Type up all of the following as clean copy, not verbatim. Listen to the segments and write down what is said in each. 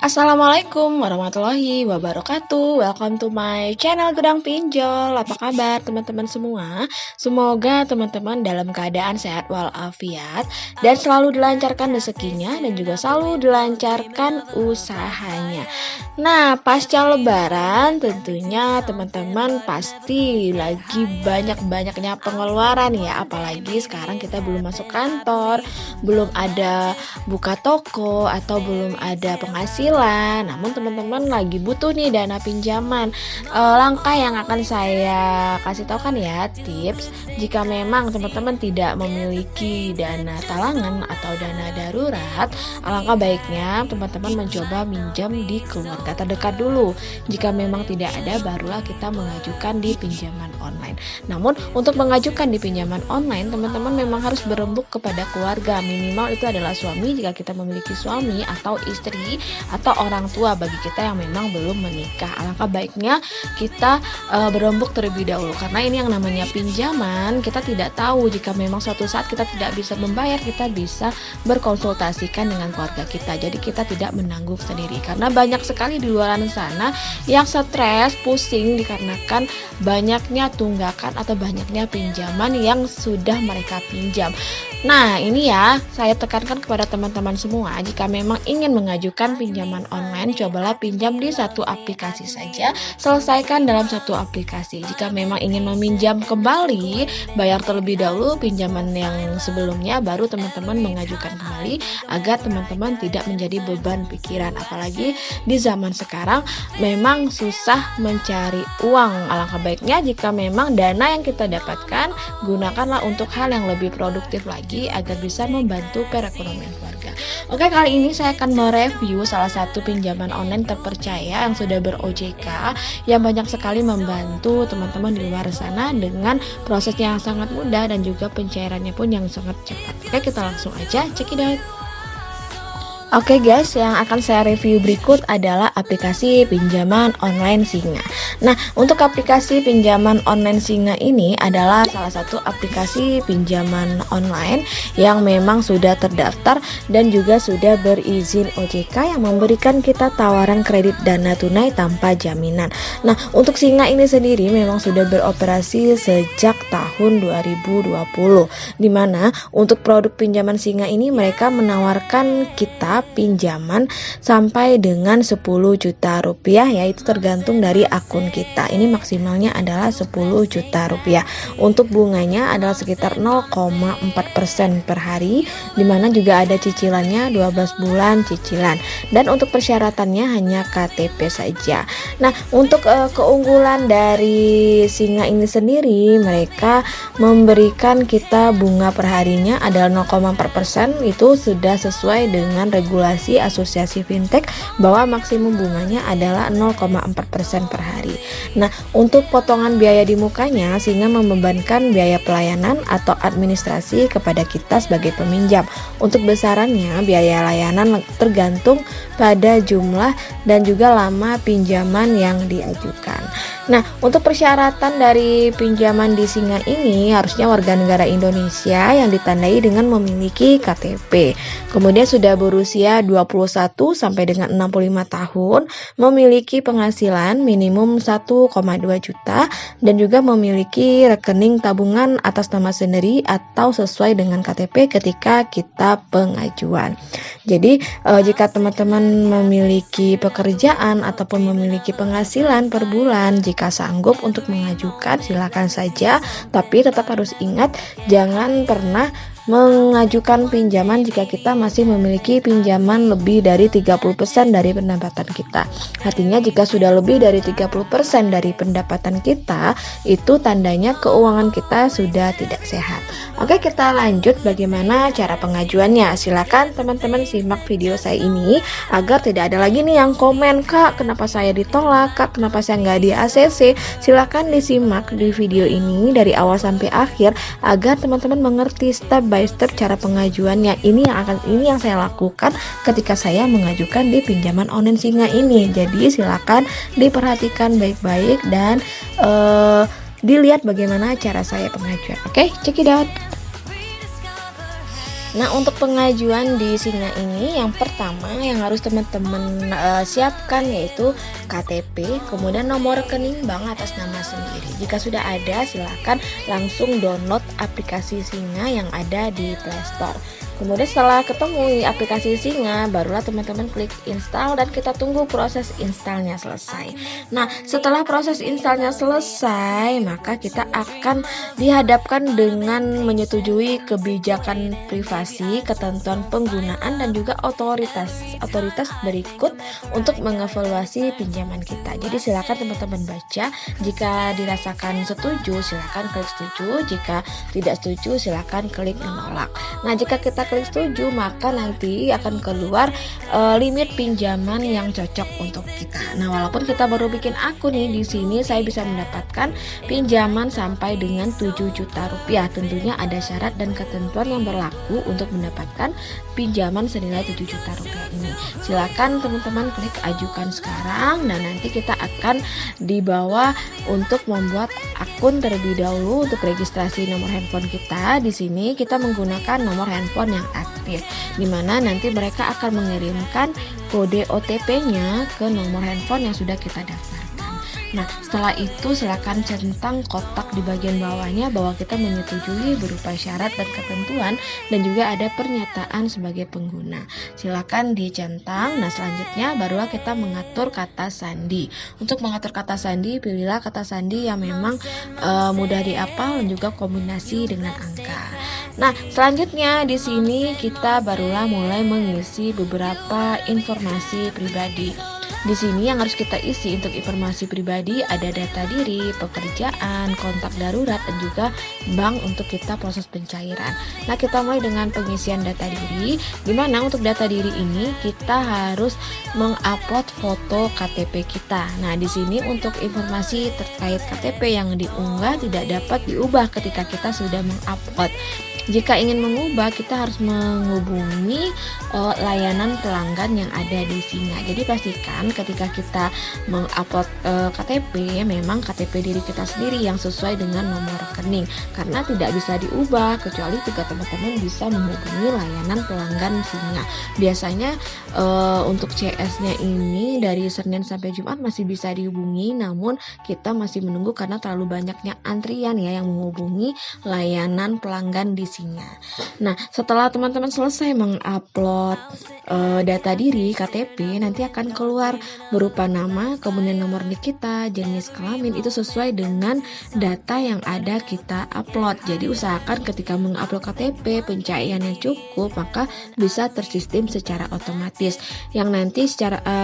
Assalamualaikum warahmatullahi wabarakatuh. Welcome to my channel Gudang Pinjol. Apa kabar teman-teman semua? Semoga teman-teman dalam keadaan sehat walafiat dan selalu dilancarkan rezekinya dan juga selalu dilancarkan usahanya. Nah, pasca lebaran tentunya teman-teman pasti lagi banyak-banyaknya pengeluaran ya. Apalagi sekarang kita belum masuk kantor, belum ada buka toko atau belum ada penghasilan. Namun teman-teman lagi butuh nih dana pinjaman. Langkah yang akan saya kasih tahu kan ya, tips jika memang teman-teman tidak memiliki dana talangan atau dana darurat, alangkah baiknya teman-teman mencoba minjam di keluarga terdekat dulu. Jika memang tidak ada, barulah kita mengajukan di pinjaman online. Namun untuk mengajukan di pinjaman online, teman-teman memang harus berembuk kepada keluarga. Minimal itu adalah suami jika kita memiliki suami, atau istri, atau orang tua bagi kita yang memang belum menikah. Alangkah baiknya kita berembuk terlebih dahulu, karena ini yang namanya pinjaman, kita tidak tahu jika memang suatu saat kita tidak bisa membayar, kita bisa berkonsultasikan dengan keluarga kita. Jadi kita tidak menanggung sendiri, karena banyak sekali di luar sana yang stres, pusing dikarenakan banyaknya tunggakan atau banyaknya pinjaman yang sudah mereka pinjam. Nah, ini ya saya tekankan kepada teman-teman semua, jika memang ingin mengajukan pinjaman online, cobalah pinjam di satu aplikasi saja, selesaikan dalam satu aplikasi. Jika memang ingin meminjam kembali, bayar terlebih dahulu pinjaman yang sebelumnya, baru teman-teman mengajukan kembali agar teman-teman tidak menjadi beban pikiran. Apalagi di zaman sekarang memang susah mencari uang. Alangkah baiknya jika memang dana yang kita dapatkan, gunakanlah untuk hal yang lebih produktif lagi agar bisa membantu perekonomian keluarga. Oke, kali ini saya akan mereview salah satu pinjaman online terpercaya yang sudah ber-OJK, yang banyak sekali membantu teman-teman di luar sana dengan prosesnya yang sangat mudah dan juga pencairannya pun yang sangat cepat. Oke, kita langsung aja check it out. Oke guys, yang akan saya review berikut adalah aplikasi pinjaman online Singa. Nah, untuk aplikasi pinjaman online Singa ini adalah salah satu aplikasi pinjaman online yang memang sudah terdaftar dan juga sudah berizin OJK, yang memberikan kita tawaran kredit dana tunai tanpa jaminan. Nah, untuk Singa ini sendiri memang sudah beroperasi sejak tahun 2020, dimana untuk produk pinjaman Singa ini mereka menawarkan kita pinjaman sampai dengan 10 juta rupiah, yaitu tergantung dari akun kita. Ini maksimalnya adalah 10 juta rupiah. Untuk bunganya adalah sekitar 0,4% per hari, dimana juga ada cicilannya 12 bulan cicilan, dan untuk persyaratannya hanya KTP saja. Nah, untuk keunggulan dari Singa ini sendiri, mereka memberikan kita bunga perharinya adalah 0,4%. Itu sudah sesuai dengan regulasi asosiasi fintech bahwa maksimum bunganya adalah 0,4% per hari. Nah, untuk potongan biaya di mukanya, Singa membebankan biaya pelayanan atau administrasi kepada kita sebagai peminjam. Untuk besarannya, biaya layanan tergantung pada jumlah dan juga lama pinjaman yang diajukan. Nah, untuk persyaratan dari pinjaman di Singa ini harusnya warga negara Indonesia yang ditandai dengan memiliki KTP, kemudian sudah berusia 21 sampai dengan 65 tahun, memiliki penghasilan minimum 1,2 juta dan juga memiliki rekening tabungan atas nama sendiri atau sesuai dengan KTP ketika kita pengajuan. Jadi jika teman-teman memiliki pekerjaan ataupun memiliki penghasilan per bulan, jika sanggup untuk mengajukan silakan saja, tapi tetap harus ingat jangan pernah mengajukan pinjaman jika kita masih memiliki pinjaman lebih dari 30% dari pendapatan kita. Artinya jika sudah lebih dari 30% dari pendapatan kita, itu tandanya keuangan kita sudah tidak sehat. Oke, kita lanjut bagaimana cara pengajuannya. Silakan teman-teman simak video saya ini agar tidak ada lagi nih yang komen, "Kak, kenapa saya ditolak? Kak, kenapa saya nggak di ACC?" Silakan disimak di video ini dari awal sampai akhir agar teman-teman mengerti step by step cara pengajuannya. Ini yang saya lakukan ketika saya mengajukan di pinjaman online Singa ini. Jadi silakan diperhatikan baik-baik dan dilihat bagaimana cara saya pengajuan. Oke, check it out. Nah, untuk pengajuan di Singa ini yang pertama yang harus teman-teman siapkan yaitu KTP, kemudian nomor rekening bank atas nama sendiri. Jika sudah ada, silakan langsung download aplikasi Singa yang ada di Play Store. Kemudian setelah ketemu di aplikasi Singa, barulah teman-teman klik install dan kita tunggu proses installnya selesai. Nah, setelah proses installnya selesai, maka kita akan dihadapkan dengan menyetujui kebijakan privasi, ketentuan penggunaan dan juga otoritas berikut untuk mengevaluasi pinjaman kita. Jadi silakan teman-teman baca. Jika dirasakan setuju, silakan klik setuju. Jika tidak setuju, silakan klik menolak. Nah, jika kita klik setuju, maka nanti akan keluar limit pinjaman yang cocok untuk kita. Nah, walaupun kita baru bikin akun nih, di sini saya bisa mendapatkan pinjaman sampai dengan 7 juta rupiah. Tentunya ada syarat dan ketentuan yang berlaku untuk mendapatkan pinjaman senilai 7 juta rupiah ini. Silakan teman-teman klik ajukan sekarang, dan nanti kita akan dibawa untuk membuat akun terlebih dahulu untuk registrasi nomor handphone kita. Di sini kita menggunakan nomor handphone yang aktif, dimana nanti mereka akan mengirimkan kode OTP-nya ke nomor handphone yang sudah kita daftarkan. Nah, setelah itu silakan centang kotak di bagian bawahnya bahwa kita menyetujui berupa syarat dan ketentuan, dan juga ada pernyataan sebagai pengguna. Silakan dicentang. Nah, selanjutnya barulah kita mengatur kata sandi. Untuk mengatur kata sandi, pilihlah kata sandi yang memang mudah dihafal dan juga kombinasi dengan angka. Nah, selanjutnya di sini kita barulah mulai mengisi beberapa informasi pribadi. Di sini yang harus kita isi untuk informasi pribadi ada data diri, pekerjaan, kontak darurat, dan juga bank untuk kita proses pencairan. Nah, kita mulai dengan pengisian data diri, di mana untuk data diri ini kita harus mengupload foto KTP kita. Nah, di sini untuk informasi terkait KTP yang diunggah tidak dapat diubah ketika kita sudah mengupload. Jika ingin mengubah, kita harus menghubungi layanan pelanggan yang ada di Singa. Jadi pastikan ketika kita mengupload KTP, memang KTP diri kita sendiri yang sesuai dengan nomor rekening, karena tidak bisa diubah kecuali jika teman-teman bisa menghubungi layanan pelanggan Singa. Biasanya untuk CS-nya ini dari Senin sampai Jumat masih bisa dihubungi, namun kita masih menunggu karena terlalu banyaknya antrian ya yang menghubungi layanan pelanggan di Singa. Nah, setelah teman-teman selesai mengupload data diri KTP, nanti akan keluar berupa nama, kemudian nomor NIK kita, jenis kelamin, itu sesuai dengan data yang ada kita upload. Jadi usahakan ketika mengupload KTP pencairannya cukup, maka bisa tersistem secara otomatis. Yang nanti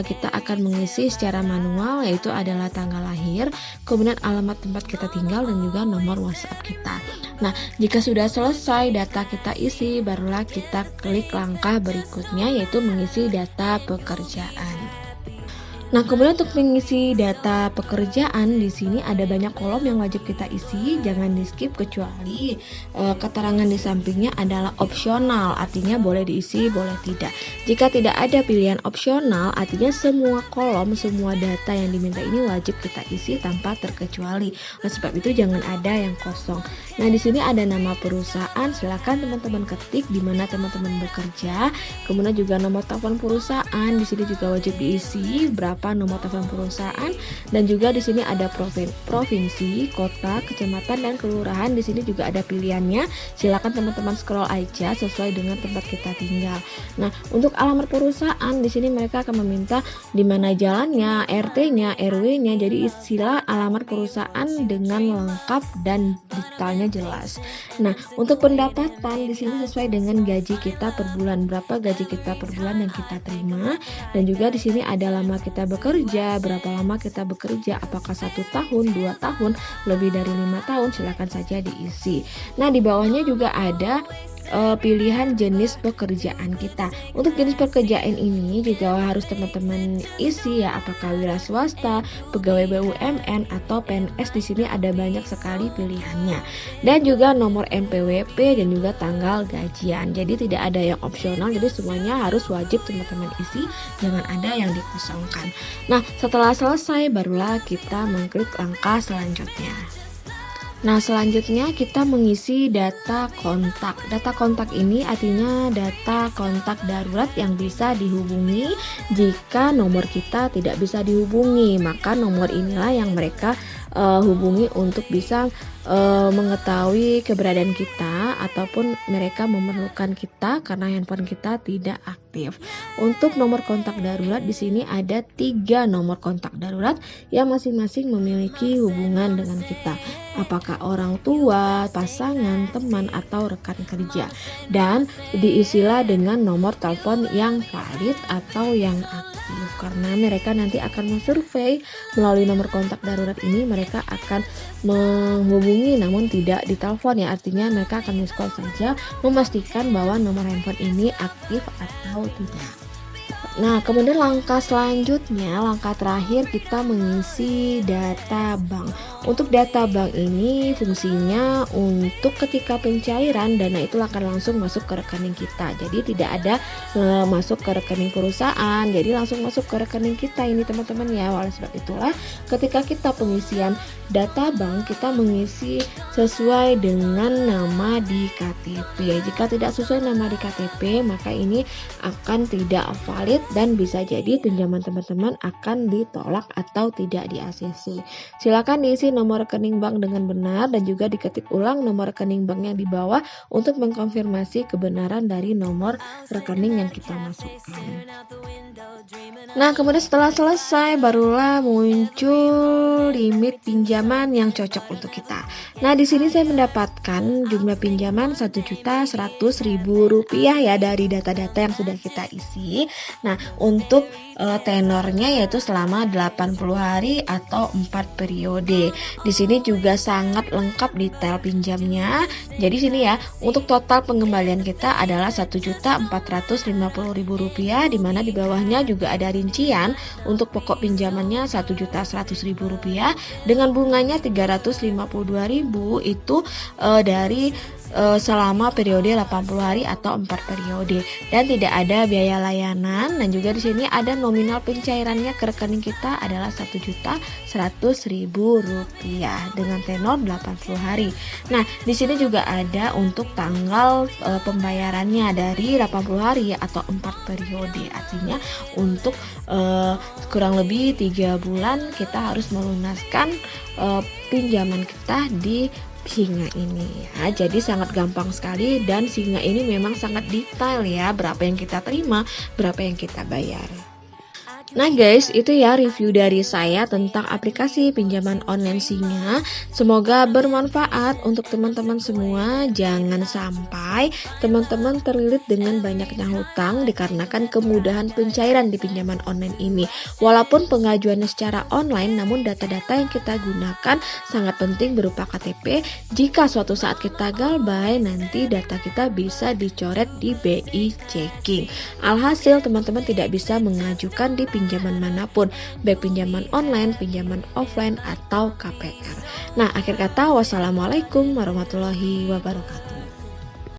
kita akan mengisi secara manual, yaitu adalah tanggal lahir, kemudian alamat tempat kita tinggal, dan juga nomor WhatsApp kita. Nah, jika sudah selesai data kita isi, barulah kita klik langkah berikutnya, yaitu mengisi data pekerjaan. Nah, kemudian untuk mengisi data pekerjaan di sini ada banyak kolom yang wajib kita isi, jangan di skip kecuali keterangan di sampingnya adalah opsional, artinya boleh diisi, boleh tidak. Jika tidak ada pilihan opsional, artinya semua kolom, semua data yang diminta ini wajib kita isi tanpa terkecuali. Oleh sebab itu jangan ada yang kosong. Nah, di sini ada nama perusahaan, silakan teman-teman ketik di mana teman-teman bekerja, kemudian juga nomor telepon perusahaan, di sini juga wajib diisi berapa nomor telepon perusahaan, dan juga di sini ada provinsi, kota, kecamatan, dan kelurahan. Di sini juga ada pilihannya. Silakan teman-teman scroll aja sesuai dengan tempat kita tinggal. Nah, untuk alamat perusahaan di sini mereka akan meminta di mana jalannya, RT-nya, RW-nya. Jadi isilah alamat perusahaan dengan lengkap dan detailnya jelas. Nah, untuk pendapatan di sini sesuai dengan gaji kita per bulan, berapa gaji kita per bulan yang kita terima, dan juga di sini ada lama kita bekerja, berapa lama kita bekerja, apakah 1 tahun, 2 tahun, lebih dari 5 tahun, silakan saja diisi. Nah, di bawahnya juga ada pilihan jenis pekerjaan kita. Untuk jenis pekerjaan ini juga harus teman-teman isi ya, apakah wira swasta, pegawai BUMN atau PNS. Di sini ada banyak sekali pilihannya. Dan juga nomor NPWP dan juga tanggal gajian. Jadi tidak ada yang opsional, jadi semuanya harus wajib teman-teman isi, jangan ada yang dikosongkan. Nah, setelah selesai barulah kita mengklik langkah selanjutnya. Nah, selanjutnya kita mengisi data kontak. Data kontak ini artinya data kontak darurat yang bisa dihubungi jika nomor kita tidak bisa dihubungi. Maka nomor inilah yang mereka hubungi untuk bisa mengetahui keberadaan kita ataupun mereka memerlukan kita karena handphone kita tidak aktif. Untuk nomor kontak darurat di sini ada 3 nomor kontak darurat yang masing-masing memiliki hubungan dengan kita. Apakah orang tua, pasangan, teman, atau rekan kerja. Dan diisilah dengan nomor telepon yang valid atau yang aktif. Karena mereka nanti akan mensurvei melalui nomor kontak darurat ini, mereka akan menghubungi namun tidak ditelepon ya. Artinya mereka akan miss call saja, memastikan bahwa nomor handphone ini aktif atau tidak. Nah, kemudian langkah selanjutnya, langkah terakhir kita mengisi data bank. Untuk data bank ini fungsinya untuk ketika pencairan dana itu akan langsung masuk ke rekening kita. Jadi tidak ada masuk ke rekening perusahaan, jadi langsung masuk ke rekening kita ini teman-teman ya. Oleh sebab itulah ketika kita pengisian data bank, kita mengisi sesuai dengan nama di KTP. Jika tidak sesuai nama di KTP, maka ini akan tidak valid dan bisa jadi pinjaman teman-teman akan ditolak atau tidak di-ACC. Silakan diisi nomor rekening bank dengan benar dan juga diketik ulang nomor rekening bank yang di bawah untuk mengkonfirmasi kebenaran dari nomor rekening yang kita masukkan. Nah, kemudian setelah selesai barulah muncul limit pinjaman yang cocok untuk kita. Nah, di sini saya mendapatkan jumlah pinjaman Rp1.100.000 ya dari data-data yang sudah kita isi. Nah, untuk tenornya yaitu selama 80 hari atau 4 periode. Di sini juga sangat lengkap detail pinjamnya. Jadi sini ya, untuk total pengembalian kita adalah Rp1.450.000, di mana di bawahnya juga ada rincian untuk pokok pinjamannya Rp1.100.000 dengan bunganya Rp352.000 itu dari selama periode 80 hari atau 4 periode dan tidak ada biaya layanan. Dan juga di sini ada nominal pencairannya ke rekening kita adalah Rp1.100.000 dengan tenor 80 hari. Nah, di sini juga ada untuk tanggal pembayarannya dari 80 hari atau 4 periode. Artinya untuk kurang lebih 3 bulan kita harus melunaskan pinjaman kita di Singa ini ya. Jadi sangat gampang sekali dan Singa ini memang sangat detail ya, berapa yang kita terima, berapa yang kita bayar. Nah guys, itu ya review dari saya tentang aplikasi pinjaman online Singa. Semoga bermanfaat untuk teman-teman semua. Jangan sampai teman-teman terlilit dengan banyaknya hutang dikarenakan kemudahan pencairan di pinjaman online ini. Walaupun pengajuannya secara online, namun data-data yang kita gunakan sangat penting berupa KTP. Jika suatu saat kita galbay, nanti data kita bisa dicoret di BI checking. Alhasil teman-teman tidak bisa mengajukan di pinjaman manapun, baik pinjaman online, pinjaman offline, atau KPR. Nah, akhir kata, wassalamualaikum warahmatullahi wabarakatuh.